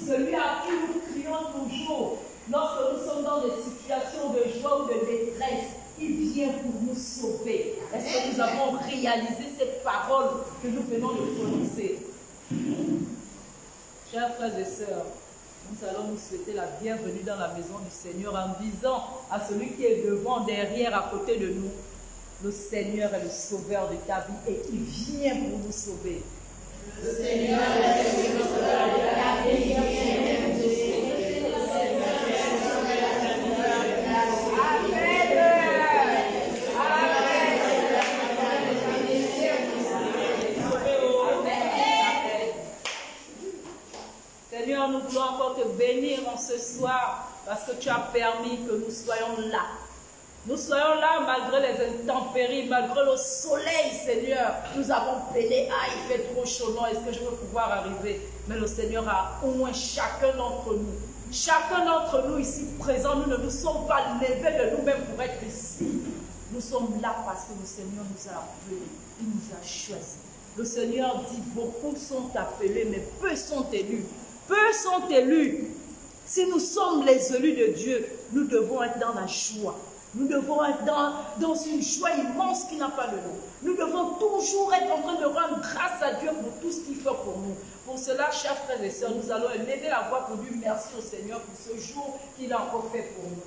celui à qui nous crions toujours, lorsque nous sommes dans des situations de joie ou de détresse, il vient pour nous sauver. Est-ce que nous avons réalisé cette parole que nous venons de prononcer? Chers frères et sœurs, nous allons nous souhaiter la bienvenue dans la maison du Seigneur en disant à celui qui est devant, derrière, à côté de nous, le Seigneur est le sauveur de ta vie et il vient pour nous sauver. Le Seigneur est le sauveur de ta vie et il vient pour nous sauver. Seigneur, nous voulons encore te bénir en ce soir parce que tu as permis que nous soyons là. Nous soyons là malgré les intempéries, malgré le soleil, Seigneur. Nous avons peiné, il fait trop chaud, non, est-ce que je veux pouvoir arriver? Mais le Seigneur a au moins chacun d'entre nous. Chacun d'entre nous ici présents, nous ne nous sommes pas levés de nous-mêmes pour être ici. Nous sommes là parce que le Seigneur nous a appelés, il nous a choisis. Le Seigneur dit, beaucoup sont appelés, mais peu sont élus. Peu sont élus. Si nous sommes les élus de Dieu, nous devons être dans la joie. Nous devons être dans une joie immense qui n'a pas de nom. Nous devons toujours être en train de rendre grâce à Dieu pour tout ce qu'il fait pour nous. Pour cela, chers frères et sœurs, nous allons élever la voix pour dire merci au Seigneur pour ce jour qu'il a encore fait pour nous.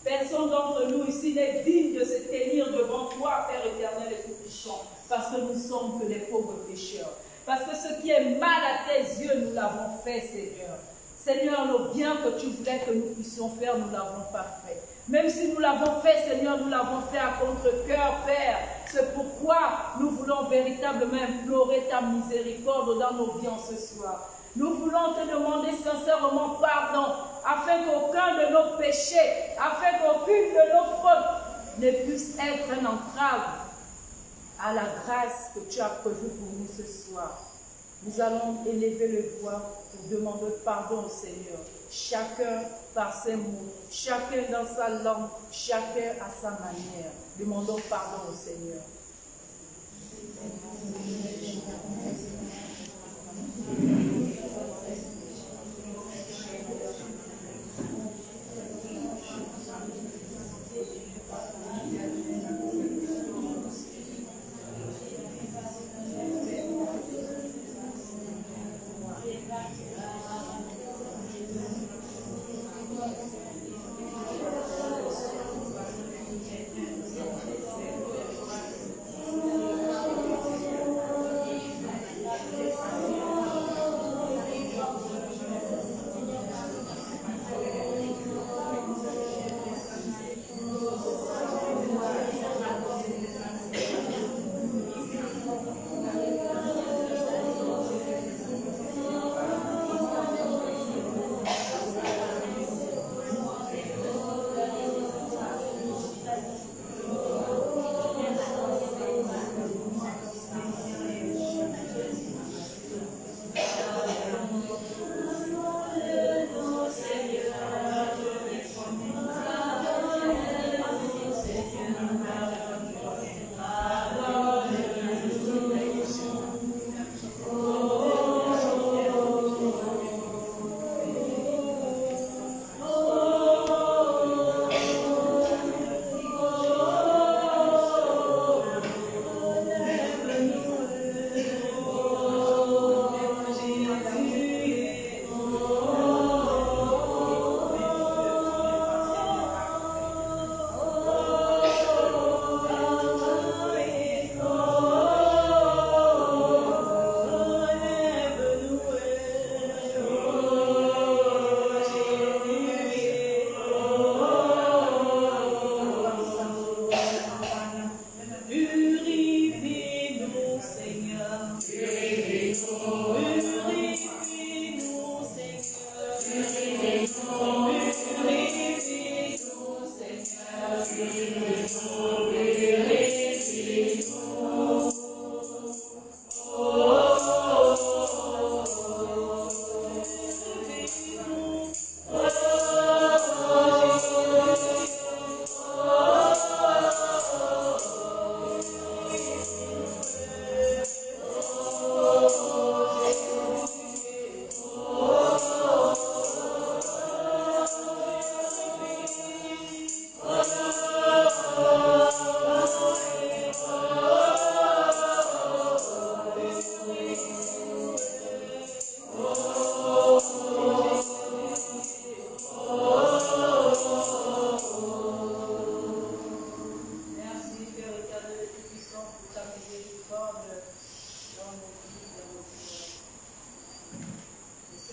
Personne d'entre nous ici n'est digne de se tenir devant toi, Père éternel et tout-puissant, parce que nous sommes que les pauvres pécheurs. Parce que ce qui est mal à tes yeux, nous l'avons fait, Seigneur. Seigneur, le bien que tu voulais que nous puissions faire, nous ne l'avons pas fait. Même si nous l'avons fait, Seigneur, nous l'avons fait à contre-cœur, Père. C'est pourquoi nous voulons véritablement implorer ta miséricorde dans nos vies en ce soir. Nous voulons te demander sincèrement pardon, afin qu'aucun de nos péchés, afin qu'aucune de nos fautes ne puisse être une entrave à la grâce que tu as prévue pour nous ce soir. Nous allons élever les voix pour demander pardon au Seigneur. Chacun par ses mots, chacun dans sa langue, chacun à sa manière. Demandons pardon au Seigneur.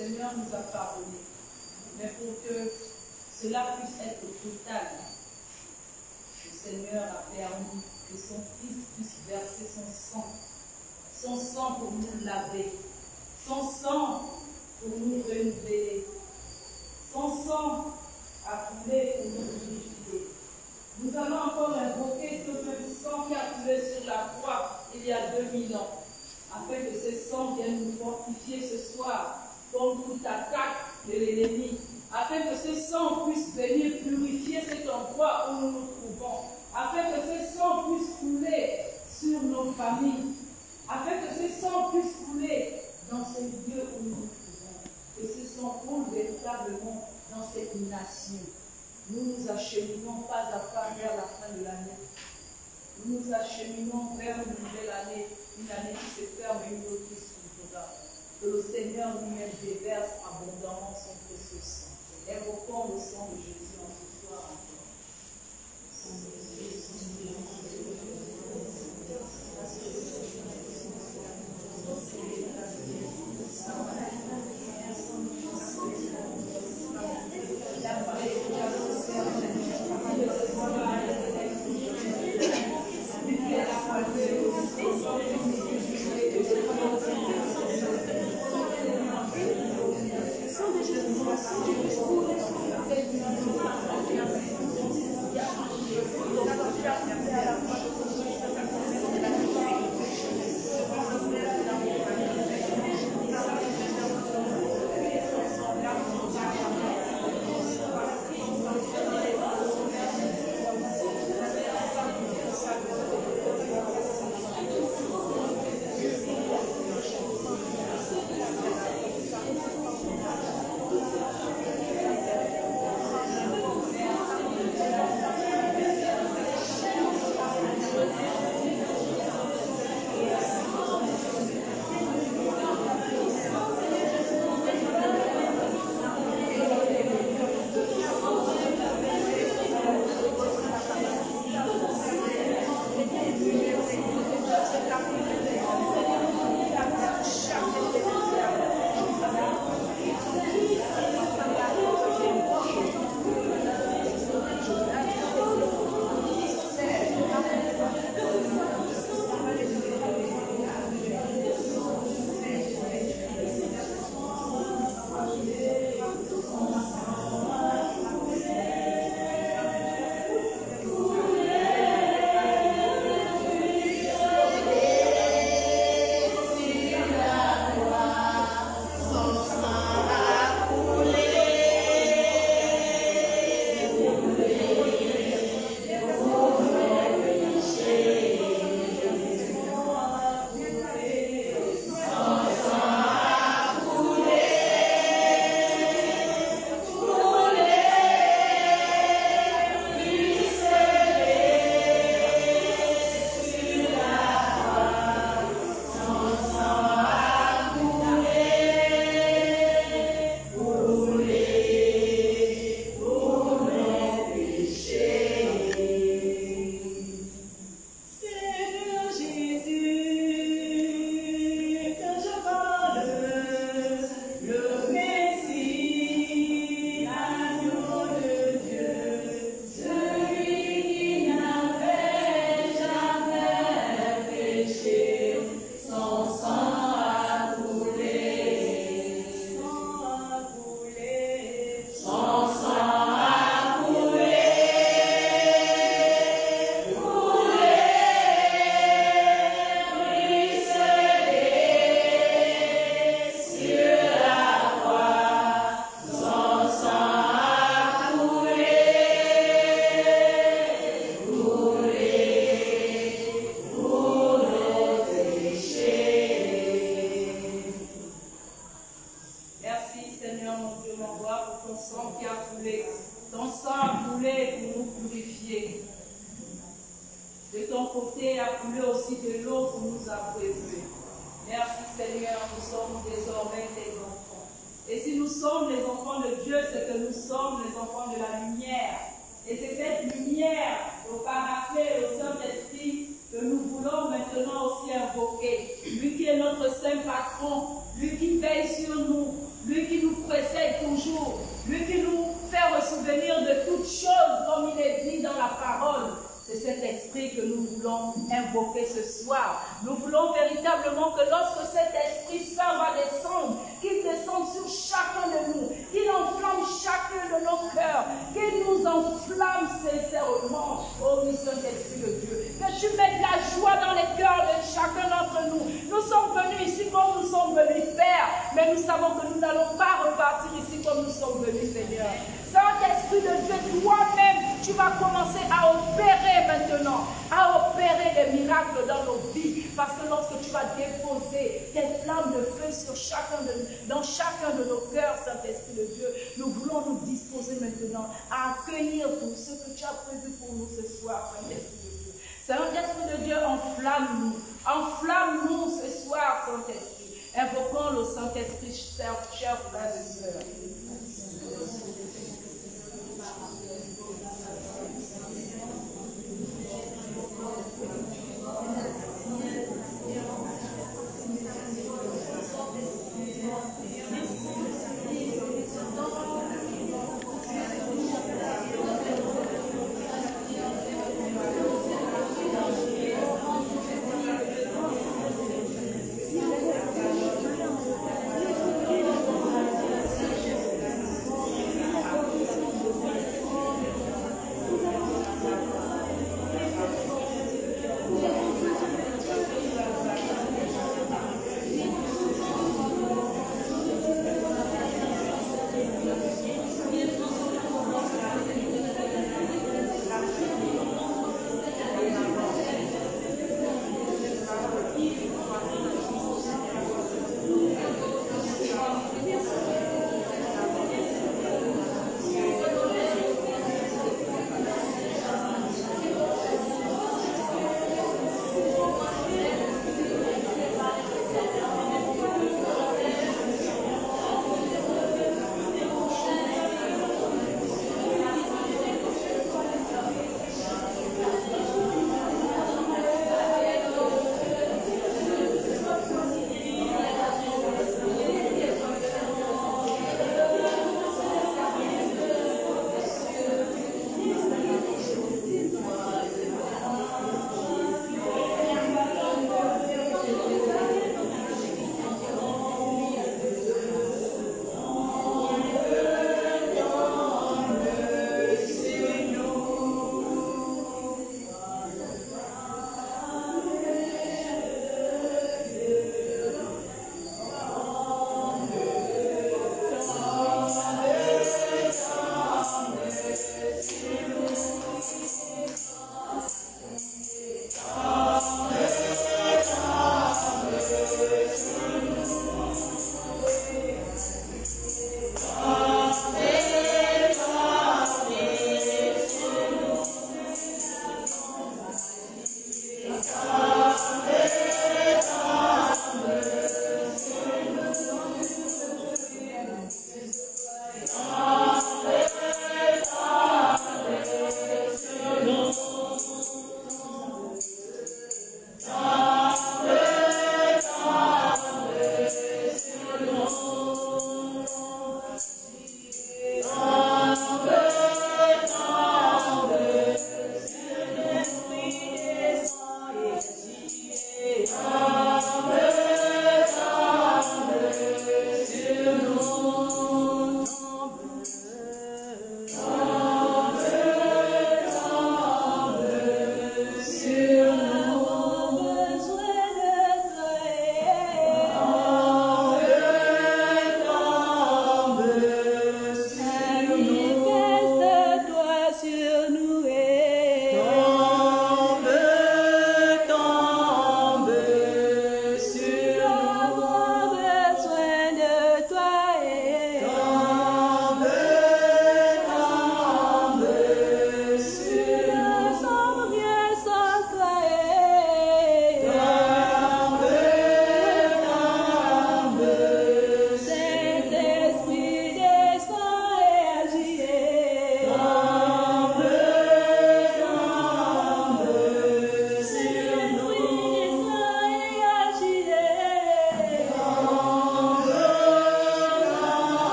Seigneur nous a pardonné, mais pour que cela puisse être total, le Seigneur a permis que son Fils puisse verser son sang pour nous laver, son sang pour nous renouveler, son sang a coulé pour nous purifier. Nous allons encore invoquer ce même sang qui a coulé sur la croix il y a 2000 ans, afin que ce sang vienne nous fortifier ce soir contre toute attaque de l'ennemi, afin que ce sang puisse venir purifier cet endroit où nous nous trouvons, afin que ce sang puisse couler sur nos familles, afin que ce sang puisse couler dans ces lieux où nous nous trouvons, que ce sang coule véritablement dans cette nation. Nous nous acheminons pas à pas vers la fin de l'année. Nous nous acheminons vers une nouvelle année, une année qui se ferme et une autre qui s'ouvrira. Que le Seigneur lui-même déverse abondamment son précieux sang. Invoquons le sang de Jésus en ce soir encore. sang qui a coulé. Ton sang a coulé pour nous purifier. De ton côté a coulé aussi de l'eau pour nous abreuver. Merci Seigneur, nous sommes désormais tes enfants. Et si nous sommes les enfants de Dieu, c'est que nous sommes les enfants de la lumière. Et c'est cette lumière, au Paraclet, au Saint-Esprit, que nous voulons maintenant aussi invoquer. Lui qui est notre saint patron, lui qui veille sur nous, lui qui nous précède toujours, lui qui nous fait ressouvenir de toutes choses comme il est dit dans la parole. C'est cet esprit que nous voulons invoquer ce soir. Nous voulons véritablement que lorsque cet Esprit Saint va descendre, qu'il descende sur chacun de nous, qu'il enflamme chacun de nos cœurs, qu'il nous enflamme sincèrement, ô Saint-Esprit de Dieu. Que tu mettes la joie dans les cœurs de chacun d'entre nous. Nous sommes venus ici comme nous sommes venus faire, mais nous savons que nous n'allons pas repartir ici comme nous sommes venus, Seigneur. Saint-Esprit de Dieu, toi-même, tu vas commencer à opérer maintenant, à opérer des miracles dans nos vies. Parce que lorsque tu vas déposer des flammes de feu sur dans chacun de nos cœurs, Saint-Esprit de Dieu, nous voulons nous disposer maintenant à accueillir tout ce que tu as prévu pour nous ce soir, Saint-Esprit de Dieu. Saint-Esprit de Dieu, enflamme-nous ce soir, Saint-Esprit. Invoquons le Saint-Esprit, chers frères et sœurs.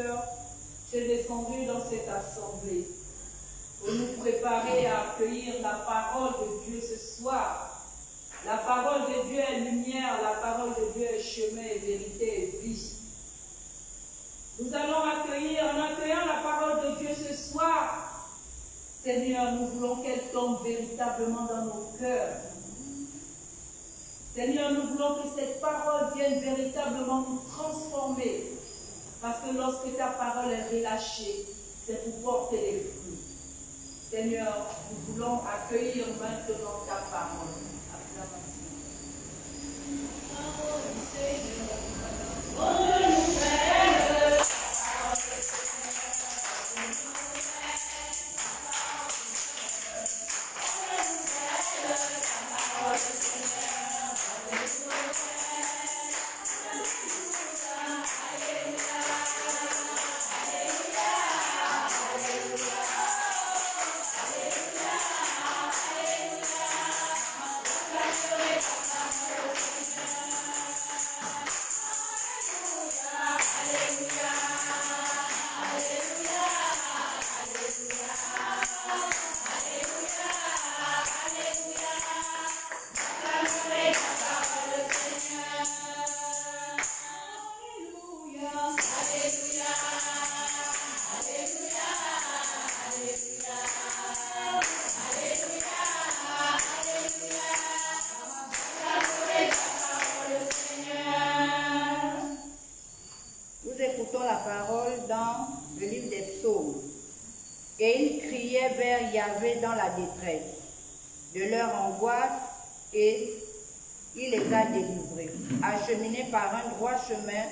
cœur, tu es descendu dans cette assemblée pour nous préparer à accueillir la parole de Dieu ce soir. La parole de Dieu est lumière, la parole de Dieu est chemin et vérité et vie. Nous allons accueillir, en accueillant la parole de Dieu ce soir, Seigneur, nous voulons qu'elle tombe véritablement dans nos cœurs. Seigneur, nous voulons que cette parole vienne véritablement nous transformer. Parce que lorsque ta parole est relâchée, c'est pour porter les fruits. Seigneur, nous voulons accueillir maintenant ta parole. Acclamation. Parole du Seigneur. Oh, nous frères. Dans la détresse de leur angoisse et il les a délivrés, acheminés par un droit chemin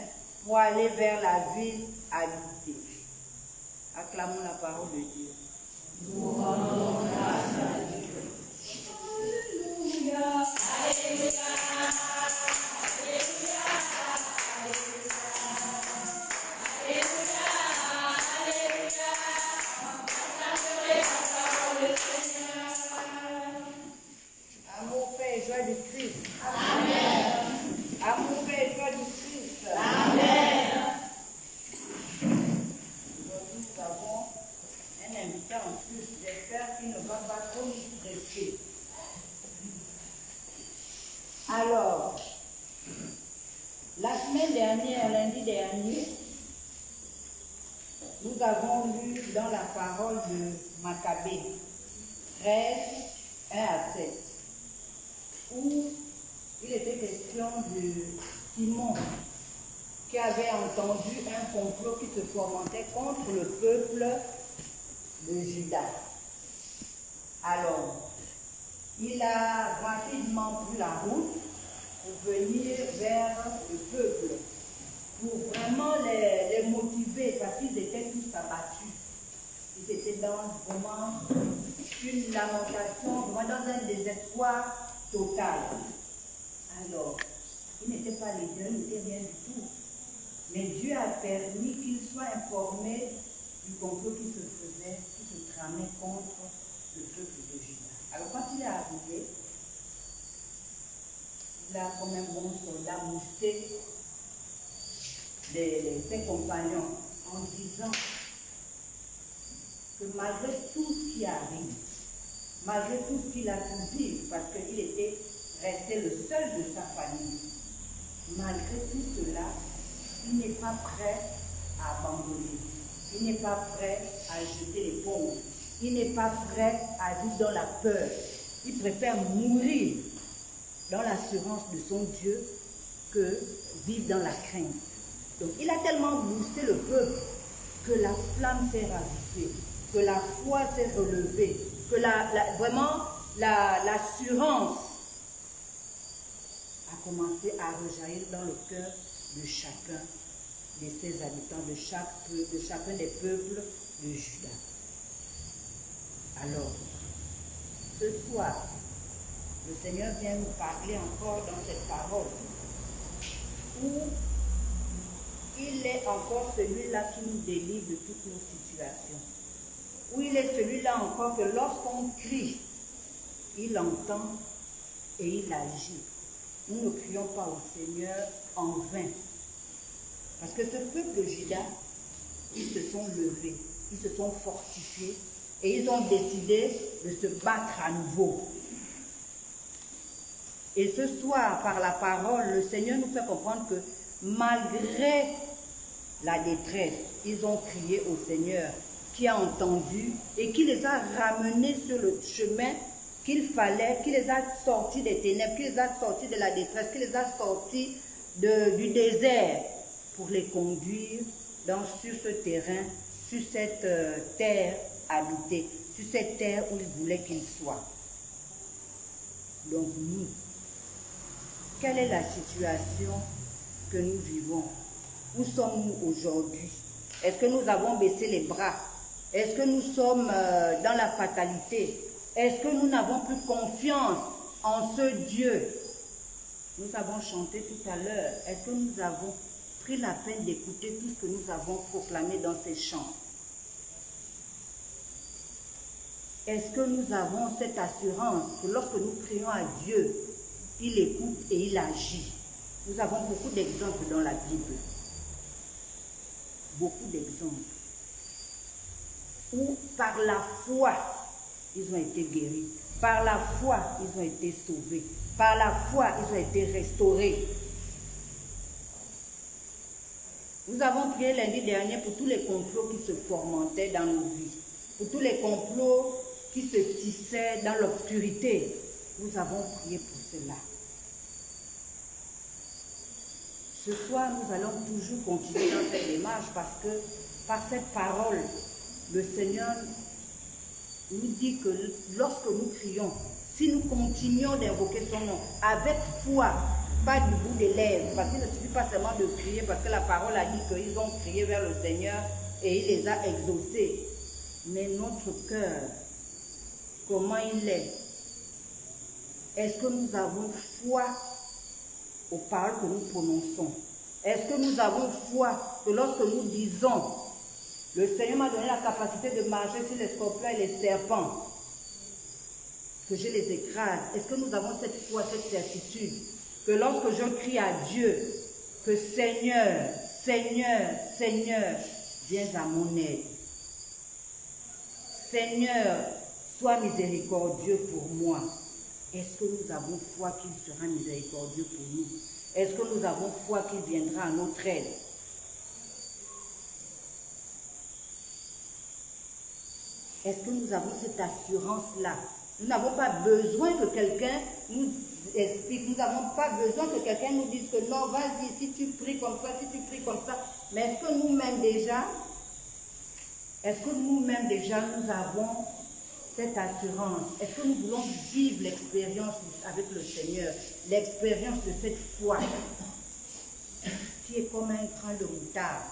pour aller vers la ville habitée. Acclamons la parole de Dieu. Nous rendons grâce à Dieu. Alléluia. Alléluia. Alléluia. Amour, paix et joie du Christ. Amen. Amour, paix et joie du Christ. Amen. Aujourd'hui, nous avons un invité en plus. J'espère qu'il ne va pas trop nous stresser. Alors, la semaine dernière, lundi dernier, nous avons lu dans la parole de Maccabée 13, 1 à 7, où il était question de Simon qui avait entendu un complot qui se fomentait contre le peuple de Juda. Alors, il a rapidement pris la route pour venir vers le peuple, pour vraiment les motiver, parce qu'ils étaient tous abattus. Ils étaient dans vraiment une lamentation, vraiment dans un désespoir total. Alors, ils n'étaient pas leaders, ils n'étaient rien du tout. Mais Dieu a permis qu'ils soient informés du complot qui se faisait, qui se tramait contre le peuple de Juda. Alors, quand il est arrivé, il a, comme un bon soldat, mousté ses compagnons en disant que malgré tout ce qui arrive, malgré tout ce qu'il a pu vivre, parce qu'il était resté le seul de sa famille, malgré tout cela, il n'est pas prêt à abandonner, il n'est pas prêt à jeter l'éponge, il n'est pas prêt à vivre dans la peur, il préfère mourir dans l'assurance de son Dieu que vivre dans la crainte. Donc il a tellement boosté le peuple que la flamme s'est ravivée, que la foi s'est relevée, que vraiment l'assurance a commencé à rejaillir dans le cœur de chacun de ses habitants, de chacun des peuples de Juda. Alors, ce soir, le Seigneur vient nous parler encore dans cette parole où il est encore celui-là qui nous délivre de toutes nos situations. Où il est celui-là encore que lorsqu'on crie, il entend et il agit. Nous ne crions pas au Seigneur en vain. Parce que ce peuple de Juda ils se sont levés, ils se sont fortifiés et ils ont décidé de se battre à nouveau. Et ce soir, par la parole, le Seigneur nous fait comprendre que malgré la détresse, ils ont crié au Seigneur qui a entendu et qui les a ramenés sur le chemin qu'il fallait, qui les a sortis des ténèbres, qui les a sortis de la détresse, qui les a sortis du désert pour les conduire sur ce terrain, sur cette terre habitée, sur cette terre où il voulait qu'ils soient. Donc nous, quelle est la situation que nous vivons? Où sommes-nous aujourd'hui? Est-ce que nous avons baissé les bras? Est-ce que nous sommes dans la fatalité? Est-ce que nous n'avons plus confiance en ce Dieu? Nous avons chanté tout à l'heure. Est-ce que nous avons pris la peine d'écouter tout ce que nous avons proclamé dans ces chants? Est-ce que nous avons cette assurance que lorsque nous prions à Dieu, il écoute et il agit? Nous avons beaucoup d'exemples dans la Bible. Beaucoup d'exemples. Où par la foi, ils ont été guéris. Par la foi, ils ont été sauvés. Par la foi, ils ont été restaurés. Nous avons prié lundi dernier pour tous les complots qui se fomentaient dans nos vies. Pour tous les complots qui se tissaient dans l'obscurité. Nous avons prié pour cela. Ce soir, nous allons toujours continuer dans cette démarche parce que par cette parole, le Seigneur nous dit que lorsque nous crions, si nous continuons d'invoquer son nom avec foi, pas du bout des lèvres, parce qu'il ne suffit pas seulement de crier, parce que la parole a dit qu'ils ont crié vers le Seigneur et il les a exaucés. Mais notre cœur, comment il est? Est-ce que nous avons foi aux paroles que nous prononçons? Est-ce que nous avons foi que lorsque nous disons, le Seigneur m'a donné la capacité de marcher sur les scorpions et les serpents, que je les écrase? Est-ce que nous avons cette foi, cette certitude, que lorsque je crie à Dieu, que Seigneur, Seigneur, Seigneur, viens à mon aide. Seigneur, sois miséricordieux pour moi. Est-ce que nous avons foi qu'il sera miséricordieux pour nous? Est-ce que nous avons foi qu'il viendra à notre aide? Est-ce que nous avons cette assurance-là? Nous n'avons pas besoin que quelqu'un nous explique, nous n'avons pas besoin que quelqu'un nous dise que non, vas-y, si tu pries comme ça, si tu pries comme ça. Mais est-ce que nous-mêmes déjà, nous avons cette assurance? Est-ce que nous voulons vivre l'expérience avec le Seigneur, l'expérience de cette foi qui est comme un train de moutarde?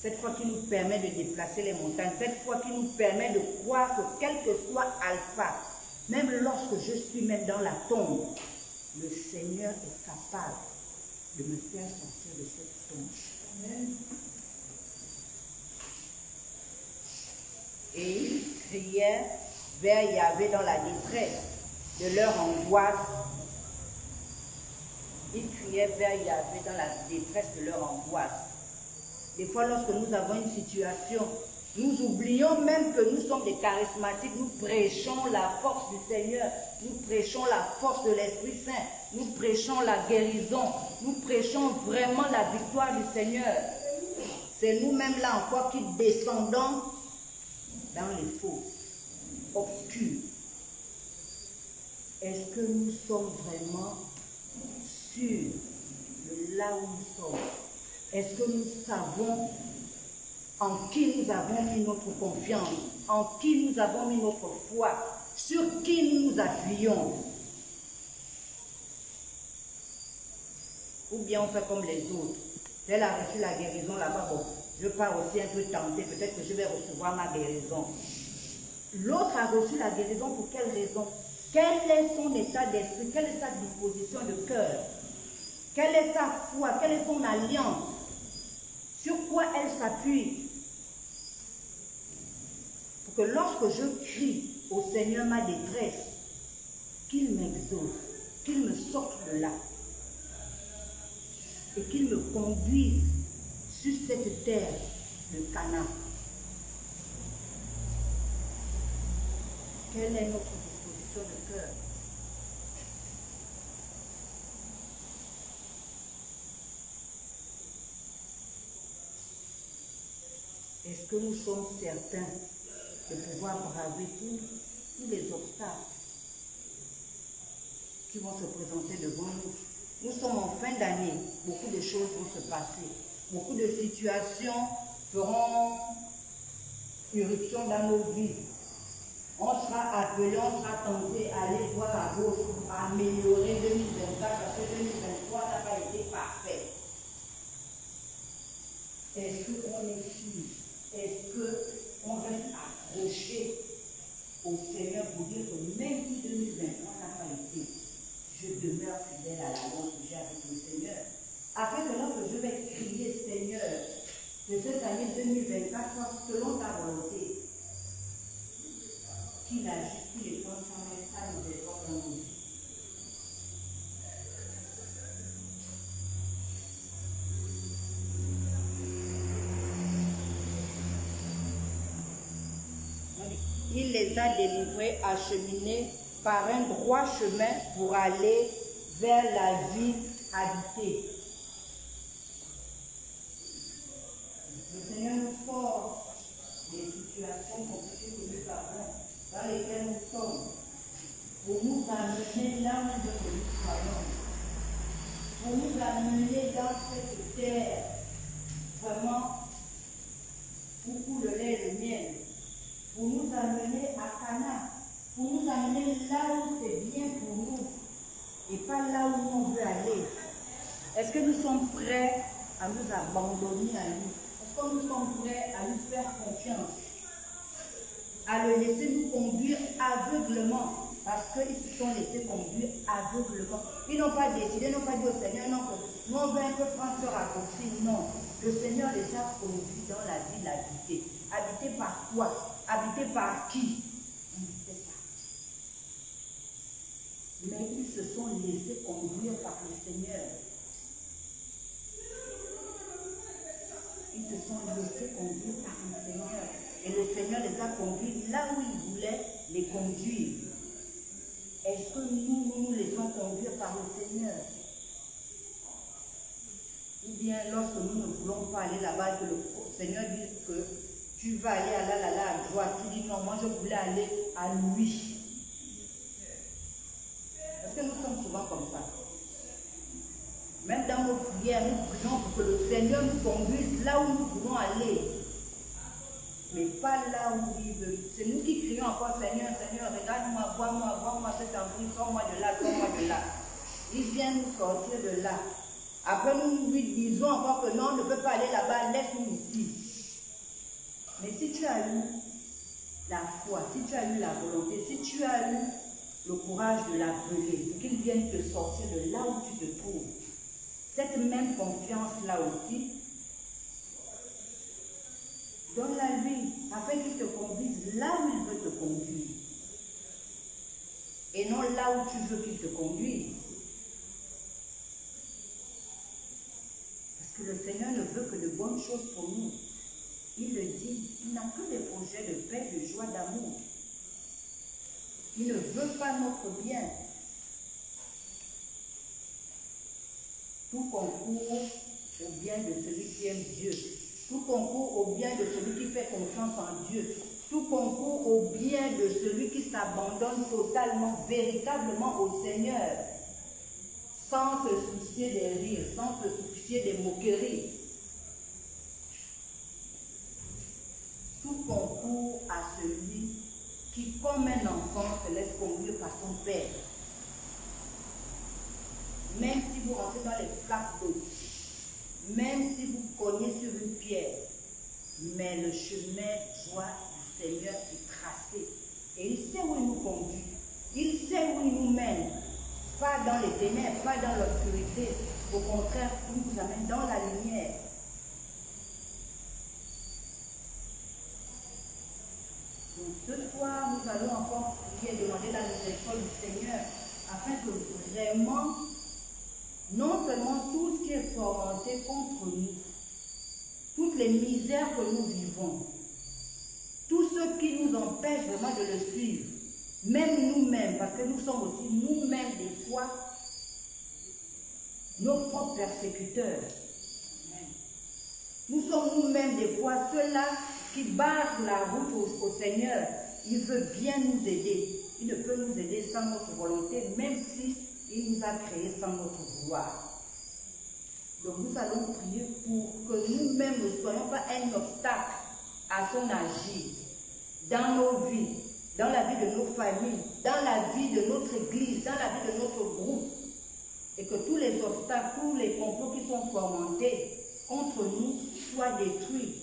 Cette foi qui nous permet de déplacer les montagnes, cette foi qui nous permet de croire que quel que soit Alpha, même lorsque je suis même dans la tombe, le Seigneur est capable de me faire sortir de cette tombe. Amen. Et ils criaient vers Yahvé dans la détresse de leur angoisse. Ils criaient vers Yahvé dans la détresse de leur angoisse. Des fois, lorsque nous avons une situation, nous oublions même que nous sommes des charismatiques. Nous prêchons la force du Seigneur. Nous prêchons la force de l'Esprit Saint. Nous prêchons la guérison. Nous prêchons vraiment la victoire du Seigneur. C'est nous-mêmes là encore qui descendons dans les fosses obscures. Est-ce que nous sommes vraiment sûrs de là où nous sommes? Est-ce que nous savons en qui nous avons mis notre confiance, en qui nous avons mis notre foi, sur qui nous nous appuyons? Ou bien on fait comme les autres. Elle a reçu la guérison là-bas, bon, je pars aussi un peu tenter, peut-être que je vais recevoir ma guérison. L'autre a reçu la guérison pour quelle raison? Quel est son état d'esprit? Quelle est sa disposition de cœur? Quelle est sa foi? Quelle est son alliance? Sur quoi elle s'appuie? Pour que lorsque je crie au Seigneur ma détresse, qu'il m'exauce, qu'il me sorte de là et qu'il me conduise sur cette terre de Cana. Quelle est notre disposition de cœur? Est-ce que nous sommes certains de pouvoir braver tous les obstacles qui vont se présenter devant nous? Nous sommes en fin d'année, beaucoup de choses vont se passer, beaucoup de situations feront irruption dans nos vies. On sera appelé, on sera tenté à aller voir à gauche pour améliorer 2024 parce que 2023 n'a pas été parfait. Est-ce qu'on est sûr? Est-ce qu'on reste accroché au Seigneur pour dire que même si 2023 n'a pas été, je demeure fidèle à l'alliance que j'ai avec le Seigneur, afin que lorsque je vais crier Seigneur, que cette année 2024 soit selon ta volonté, qu'il agisse, qu'il est constamment sa miséricorde dans nos vies. Il les a délivrés, acheminés par un droit chemin pour aller vers la ville habitée. Le Seigneur nous sort des situations compliquées que nous avons, dans lesquelles nous sommes, pour nous amener là où nous soyons, pour nous amener dans cette terre, vraiment, où le lait et le miel, pour nous amener à Cana, pour nous amener là où c'est bien pour nous, et pas là où on veut aller. Est-ce que nous sommes prêts à nous abandonner à lui? Est-ce que nous sommes prêts à lui faire confiance? À le laisser nous conduire aveuglement, parce qu'ils se sont laissés conduire aveuglement. Ils n'ont pas décidé, ils n'ont pas dit au Seigneur, non, que nous on veut un peu prendre ce raccourci. Non, le Seigneur les a conduits dans la ville habitée. Habitée par quoi? Habitée par qui? On ne sait pas. Mais ils se sont laissés conduire par le Seigneur. Ils se sont laissés conduire par le Seigneur. Et le Seigneur les a conduits là où il voulait les conduire. Est-ce que nous laissons conduire par le Seigneur? Ou bien lorsque nous ne voulons pas aller là-bas, que le Seigneur dise que tu vas aller à droite, tu dis non, moi je voulais aller à lui. Est-ce que nous sommes souvent comme ça? Même dans nos prières, nous prions pour que le Seigneur nous conduise là où nous voulons aller. Mais pas là où il veut. C'est nous qui crions encore, Seigneur, Seigneur, regarde-moi, vois-moi cet enfant, sors-moi de là, sors-moi de là. Il vient nous sortir de là. Après, nous lui disons encore que non, on ne peut pas aller là-bas, laisse-nous ici. Mais si tu as eu la foi, si tu as eu la volonté, si tu as eu le courage de l'appeler, pour qu'il vienne te sortir de là où tu te trouves, cette même confiance-là aussi, donne-la lui, afin qu'il te conduise là où il veut te conduire. Et non là où tu veux qu'il te conduise. Parce que le Seigneur ne veut que de bonnes choses pour nous. Il le dit, il n'a que des projets de paix, de joie, d'amour. Il ne veut pas notre bien. Tout concourt au bien de celui qui aime Dieu. Tout concourt au bien de celui qui fait confiance en Dieu. Tout concourt au bien de celui qui s'abandonne totalement, véritablement au Seigneur, sans se soucier des rires, sans se soucier des moqueries. Tout concourt à celui qui, comme un enfant, se laisse conduire par son Père. Même si vous rentrez dans les flaques d'eau, même si vous cognez sur une pierre, mais le chemin joie du Seigneur est tracé. Et il sait où il nous conduit. Il sait où il nous mène. Pas dans les ténèbres, pas dans l'obscurité. Au contraire, il nous amène dans la lumière. Donc ce soir, nous allons encore prier et demander la miséricorde du Seigneur afin que vraiment, non seulement tout ce qui est fomenté contre nous, toute toutes les misères que nous vivons, tout ce qui nous empêche vraiment de le suivre, même nous-mêmes, parce que nous sommes aussi nous-mêmes des fois nos propres persécuteurs. Nous sommes nous-mêmes des fois ceux-là qui barrent la route au Seigneur. Il veut bien nous aider. Il ne peut nous aider sans notre volonté, même si il nous a créés sans notre vouloir. Donc nous allons prier pour que nous-mêmes ne soyons pas un obstacle à son agir dans nos vies, dans la vie de nos familles, dans la vie de notre église, dans la vie de notre groupe. Et que tous les obstacles, tous les complots qui sont fomentés contre nous soient détruits.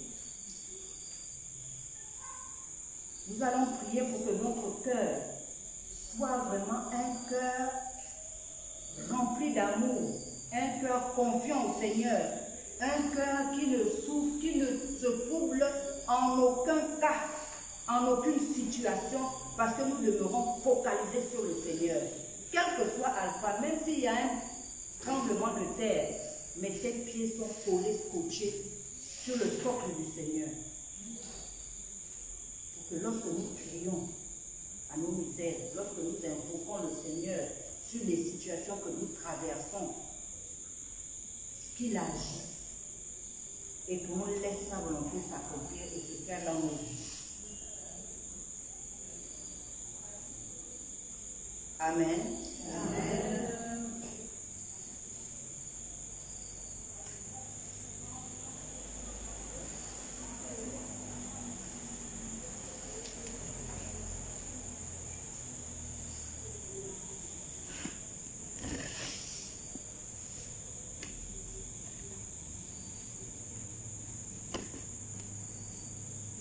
Nous allons prier pour que notre cœur soit vraiment un cœur rempli d'amour, un cœur confiant au Seigneur, un cœur qui ne souffre, qui ne se trouble en aucun cas, en aucune situation, parce que nous demeurons focalisés sur le Seigneur. Quel que soit Alpha, même s'il y a un tremblement de terre, mais tes pieds sont collés, scotchés sur le socle du Seigneur. Pour que lorsque nous crions à nos misères, lorsque nous invoquons le Seigneur sur les situations que nous traversons, qu'il agisse et qu'on laisse sa volonté s'accomplir et se faire dans nos vies. Amen. Amen.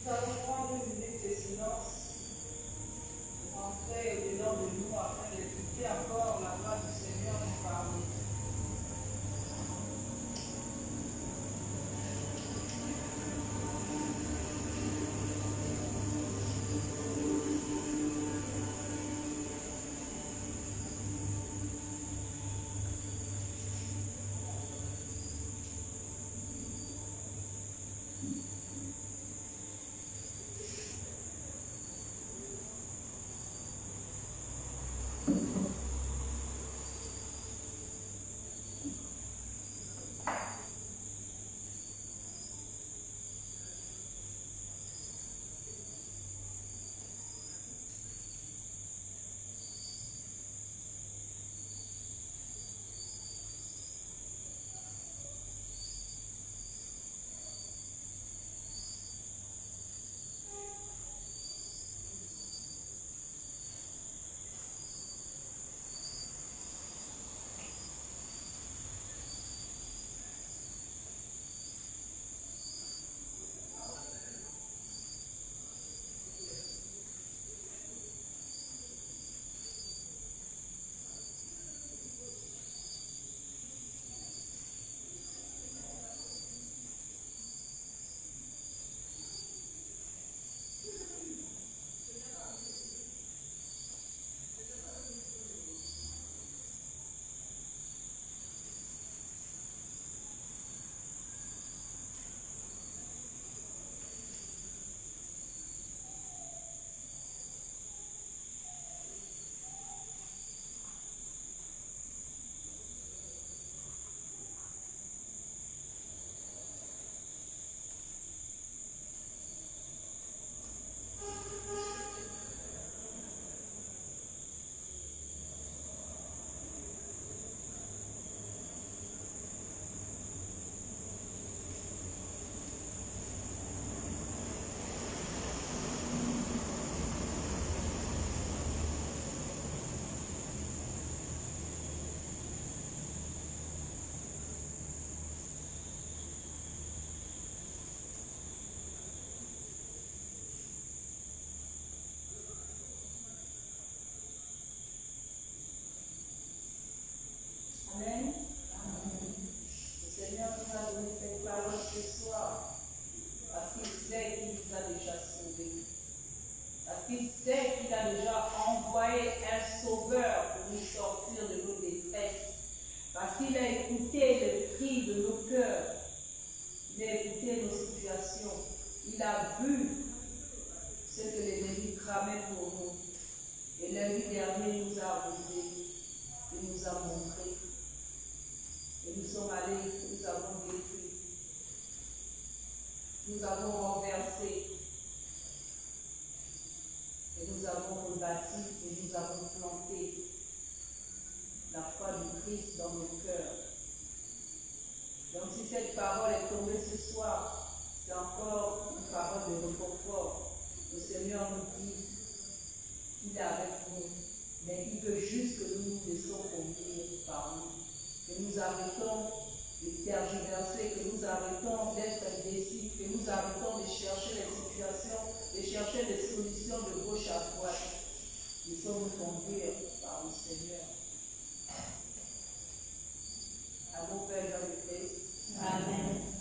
Nous allons prendre une minute de silence pour entrer au-dedans de nous afin d'écouter encore la voix du Seigneur nous parler. Il a vu ce que l'ennemi tramait pour nous. Et lundi dernier, il nous a avisé, il nous a montré. Et nous sommes allés, nous avons détruit, nous avons renversé, et nous avons rebâti, et nous avons planté la foi du Christ dans nos cœurs. Donc si cette parole est tombée ce soir, c'est encore une parole de réconfort. Le Seigneur nous dit qu'il est avec nous, mais il veut juste que nous nous laissons conduire par lui. Que nous arrêtons de tergiverser, que nous arrêtons d'être indécis, que nous arrêtons de chercher les situations, de chercher des solutions de gauche à droite. Nous sommes conduits par le Seigneur. À vos pères dans le Christ. Amen.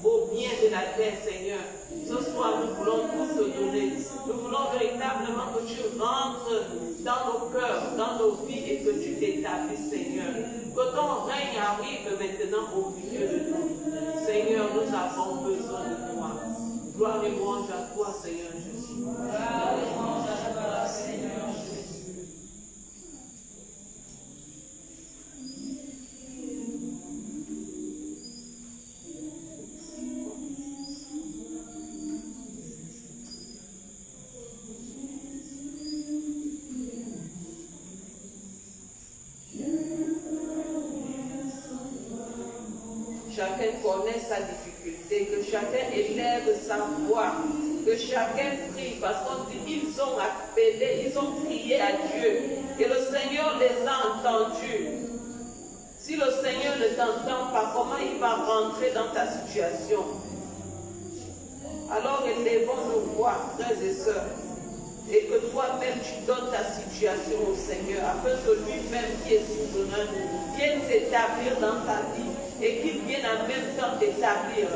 au bien de la terre, Seigneur. Ce soir, nous voulons tout te donner. Nous voulons véritablement que tu rentres dans nos cœurs, dans nos vies et que tu t'établisses, Seigneur. Que ton règne arrive maintenant au milieu de nous. Seigneur, nous avons besoin de toi. Gloire et louange à toi, Seigneur Jésus. Gloire et louange à toi, Seigneur Jésus. Chacun connaît sa difficulté, que chacun élève sa voix, que chacun prie, parce qu'on dit ils ont appelé, ils ont crié à Dieu, et le Seigneur les a entendus. Si le Seigneur ne t'entend pas, comment il va rentrer dans ta situation? Alors élevons nos voix, frères et sœurs, et que toi-même tu donnes ta situation au Seigneur, afin que lui-même qui est souverain vienne s'établir dans ta vie, et qu'il vienne en même temps t'établir.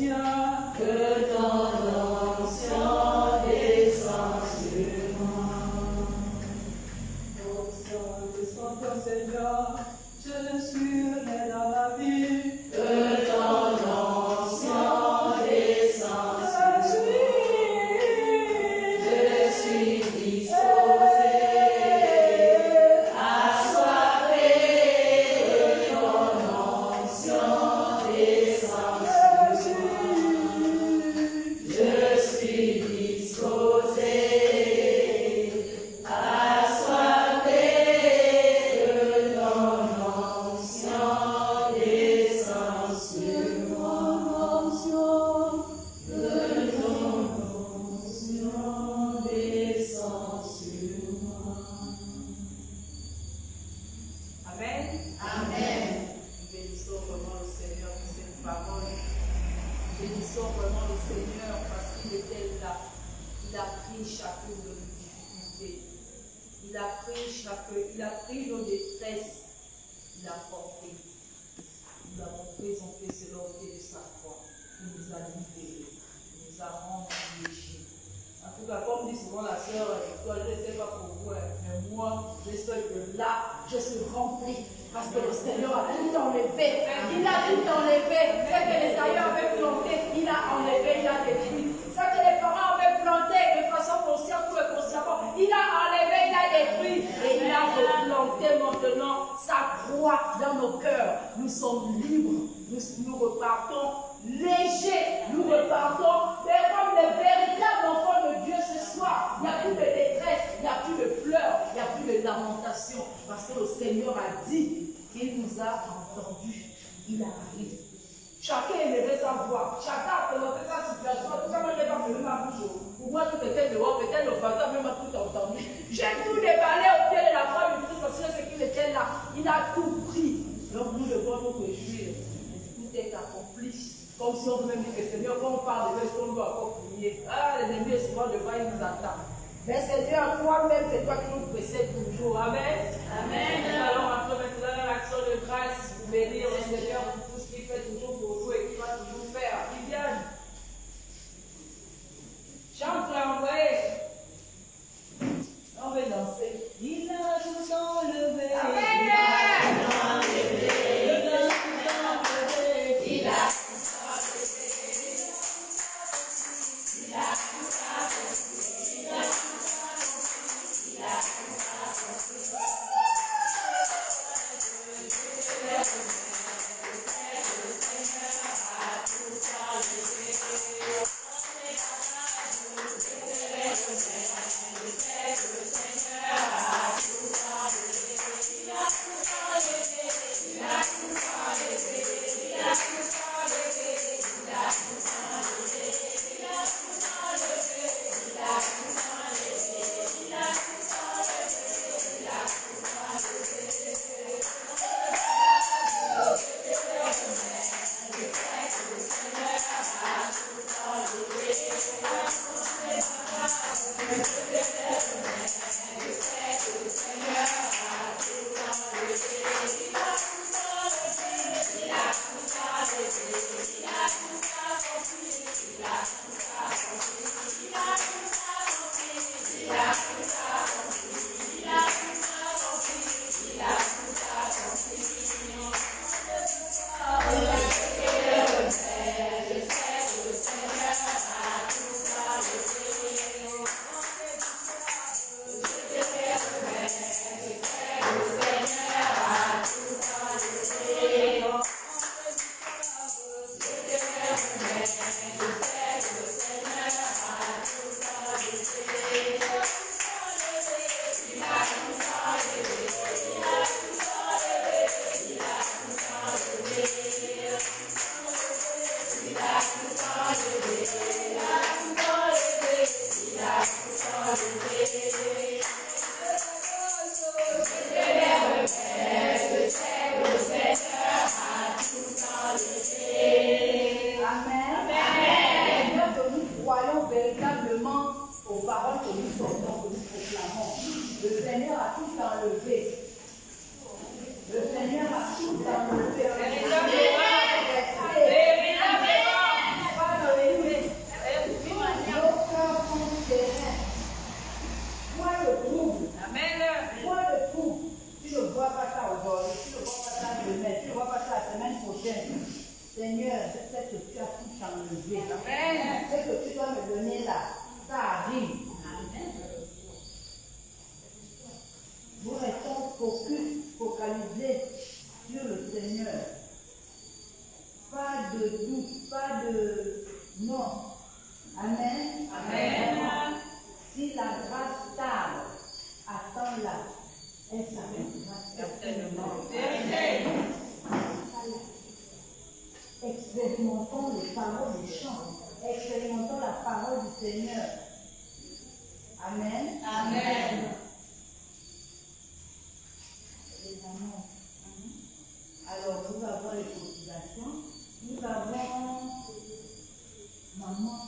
onction, que ton onction descende sur moi. Descends toi Seigneur, je suis né dans la vie. Que ton onction descende sur moi. Je suis disposé, assoiffé, que ton onction descende sur moi. Je suis disposé, assoiffé, que ton onction descende sur moi. Que ton onction descende sur moi. Amen. Amen. Nous bénissons vraiment le Seigneur pour cette parole. Bénissons vraiment le Seigneur parce qu'il était là. Il a pris chacune de nos difficultés. Il a pris nos détresses. Il a porté. Nous l'avons présenté sur l'autel de sa croix. Il nous a libérés. Il nous a rendus légers. En tout cas, comme dit souvent la sœur, toi, je ne sais pas pour vous, mais moi, je sais que là, je suis remplie. Parce que le Seigneur a tout enlevé. Il a tout enlevé. Ce que les aïeux avaient planté, il a enlevé, il a détruit. Ce que les parents avaient planté de façon consciente ou inconsciemment, il a enlevé, il a détruit. Et il a replanté maintenant sa croix dans nos cœurs. Nous sommes libres. Nous repartons légers. Nous repartons comme les véritables enfants de Dieu ce soir. Il n'y a plus de détresse, il n'y a plus de pleurs, il n'y a plus de lamentation. Parce que le Seigneur a dit qu'il nous a entendus. Il arrive. Chacun aimerait savoir. Chacun a présenté sa situation. Tout ça, moi, je n'ai pas fait ma bouche. Pour moi, tout était dehors. Peut-être le voisin même a tout entendu. J'ai tout déballé au pied de la croix du Christ parce que c'est qu'il était là. Il a tout pris. Donc, nous devons nous réjouir. Tout est accompli. Comme si on veut même dire que Seigneur, quand on parle de l'Esprit, on doit encore prier. Ah, l'ennemi est souvent devant, il nous attend. Mais Seigneur, toi-même, c'est toi qui nous précèdes toujours. Amen. Amen. Nous allons entrer maintenant dans l'action de grâce pour bénir le Seigneur pour tout ce qu'il fait toujours pour nous et qu'il va toujours faire. Viviane, chante la envoyée. On va danser. Il a tout enlevé. Amen. Il a tout enlevé. Il a tout enlevé. Il a Seigneur, je sais que tu as tout enlevé. Ce que tu dois me donner là, ça arrive. Nous restons focalisés sur le Seigneur. Pas de doute, pas de non. Amen. Amen. Si la grâce tarde, attends-la. Elle s'arrêtera certainement. Expérimentons les paroles du chant. Expérimentons la parole du Seigneur. Amen. Amen. Les annonces. Alors, nous avons les cotisations. Nous avons maman.